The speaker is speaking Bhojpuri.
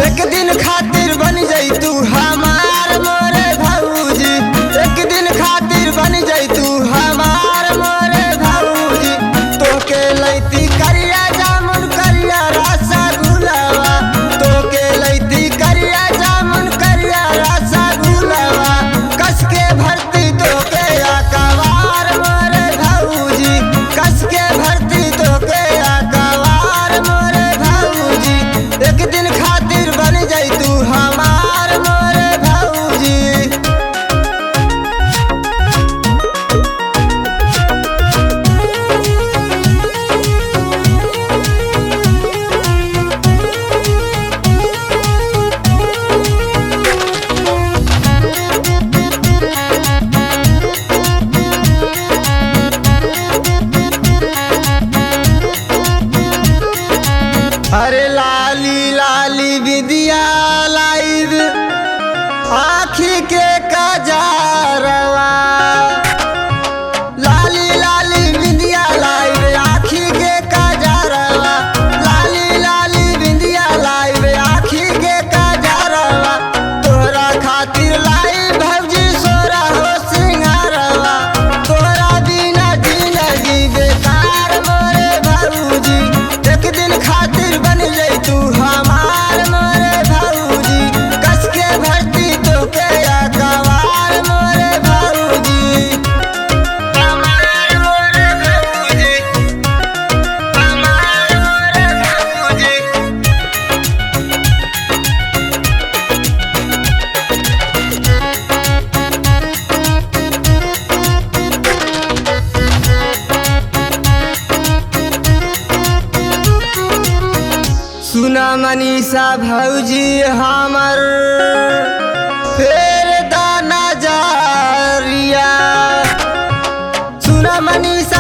एक दिन खातिर बन जाई तू हमार मोरे भौजी, एक दिन खातिर बन जाई तू हमार मोरे भौजी। तोके लैती करिया जामुन करिया रसगुल्लावा, तोके लैती करिया जामुन करिया रसगुल्लावा। कस के भरती तोके अकबार मोरे भौजी, कस के भरती तोके अकबार मोरे भौजी। एक दिन खातिर बन जाई तू हमार मोरे भौजी। अरे लाली लाली विदिया लाइव आँखी के कजरवा, लाली लाली विदिया लाइव आँखी के कजरवा, लाली लाली विदिया लाइव आँखी के कजरवा। तोरा खातिर लाई भौजी सोरा हो सिंगारवा, तोरा बिना जिंदगी बेकार मोरे भौजी। एक दिन खातिर बन जाई तू हमार मोरे भौजी, कस के भरती तोके अकबार मोरे भौजी। हमार मोरे भौजी, हमार मोरे भौजी। सुना मनीषा भौजी हमर फेर दाना जारिया, सुना मनीषा